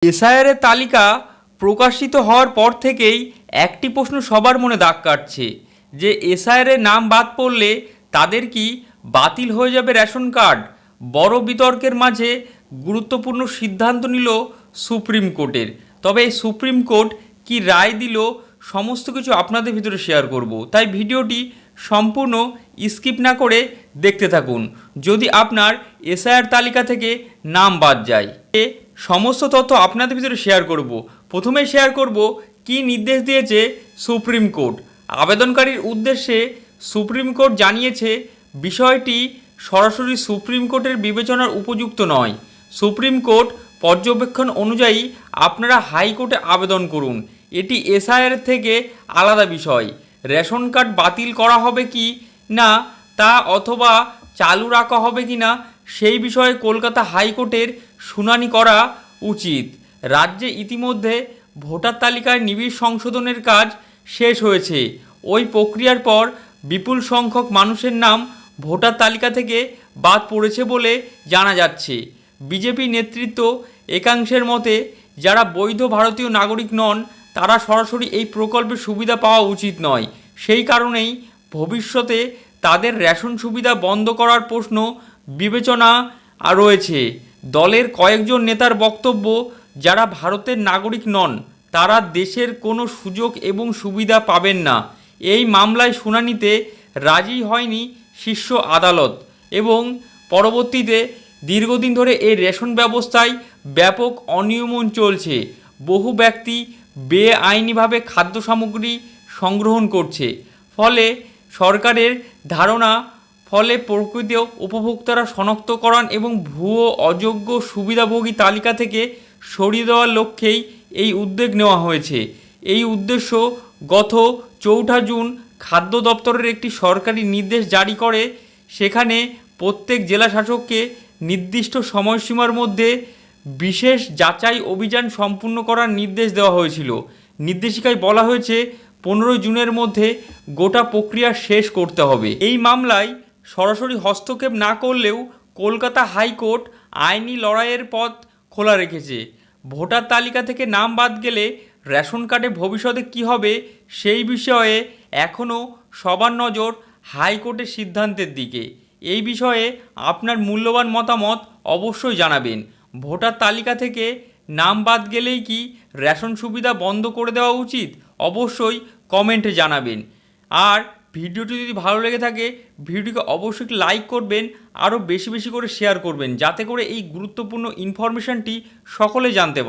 এসআইআরের তালিকা প্রকাশিত হওয়ার পর থেকেই একটি প্রশ্ন সবার মনে দাগ কাটছে যে এসআইআরের নাম বাদ পড়লে তাদের কি বাতিল হয়ে যাবে রেশন কার্ড। বড় বিতর্কের মাঝে গুরুত্বপূর্ণ সিদ্ধান্ত নিল সুপ্রিম কোর্টের। তবে এই সুপ্রিম কোর্ট কি রায় দিল সমস্ত কিছু আপনাদের ভিতরে শেয়ার করব, তাই ভিডিওটি সম্পূর্ণ স্কিপ না করে দেখতে থাকুন। যদি আপনার এসআইআর তালিকা থেকে নাম বাদ যায়, সমস্ত তথ্য আপনাদের ভিতরে শেয়ার করব। প্রথমে শেয়ার করব কি নির্দেশ দিয়েছে সুপ্রিম কোর্ট। আবেদনকারীর উদ্দেশ্যে সুপ্রিম কোর্ট জানিয়েছে বিষয়টি সরাসরি সুপ্রিম কোর্টের বিবেচনার উপযুক্ত নয়। সুপ্রিম কোর্ট পর্যবেক্ষণ অনুযায়ী আপনারা হাইকোর্টে আবেদন করুন। এটি এসআইআর থেকে আলাদা বিষয়। রেশন কার্ড বাতিল করা হবে কি না তা অথবা চালু রাখা হবে কি না সেই বিষয়ে কলকাতা হাইকোর্টের শুনানি করা উচিত। রাজ্যে ইতিমধ্যে ভোটার তালিকায় নিবিড় সংশোধনের কাজ শেষ হয়েছে। ওই প্রক্রিয়ার পর বিপুল সংখ্যক মানুষের নাম ভোটার তালিকা থেকে বাদ পড়েছে বলে জানা যাচ্ছে। বিজেপি নেতৃত্ব একাংশের মতে যারা বৈধ ভারতীয় নাগরিক নন তারা সরাসরি এই প্রকল্পের সুবিধা পাওয়া উচিত নয়। সেই কারণেই ভবিষ্যতে তাদের রেশন সুবিধা বন্ধ করার প্রশ্ন বিবেচনা রয়েছে। দলের কয়েকজন নেতার বক্তব্য, যারা ভারতের নাগরিক নন তারা দেশের কোনো সুযোগ এবং সুবিধা পাবেন না। এই মামলায় শুনানিতে রাজি হয়নি শীর্ষ আদালত এবং পরবর্তীতে দীর্ঘদিন ধরে এই রেশন ব্যবস্থায় ব্যাপক অনিয়মন চলছে। বহু ব্যক্তি বেআইনিভাবে খাদ্য সামগ্রী সংগ্রহণ করছে। ফলে সরকারের ধারণা প্রকৃত উপভোক্তারা শনাক্তকরণ এবং ভুয়ো অযোগ্য সুবিধাভোগী তালিকা থেকে সরিয়ে দেওয়ার লক্ষ্যেই এই উদ্যোগ নেওয়া হয়েছে। এই উদ্দেশ্য গত 4 জুন খাদ্য দপ্তরের একটি সরকারি নির্দেশ জারি করে। সেখানে প্রত্যেক জেলা শাসককে নির্দিষ্ট সময়সীমার মধ্যে বিশেষ যাচাই অভিযান সম্পূর্ণ করার নির্দেশ দেওয়া হয়েছিল। নির্দেশিকায় বলা হয়েছে 15 জুনের মধ্যে গোটা প্রক্রিয়া শেষ করতে হবে। এই মামলায় সরাসরি হস্তক্ষেপ না করলেও কলকাতা হাইকোর্ট আইনি লড়াইয়ের পথ খোলা রেখেছে। ভোটার তালিকা থেকে নাম বাদ গেলে রেশন কার্ডে ভবিষ্যতে কী হবে সেই বিষয়ে এখনও সবার নজর হাইকোর্টের সিদ্ধান্তের দিকে। এই বিষয়ে আপনার মূল্যবান মতামত অবশ্যই জানাবেন। ভোটার তালিকা থেকে নাম বাদ গেলেই কি রেশন সুবিধা বন্ধ করে দেওয়া উচিত? অবশ্যই কমেন্টে জানাবেন। আর ভিডিওটি যদি ভালো লেগে থাকে ভিডিওটিকে অবশ্যই লাইক করবেন, আরও বেশি বেশি করে শেয়ার করবেন, যাতে করে এই গুরুত্বপূর্ণ ইনফরমেশনটি সকলে জানতে পারে।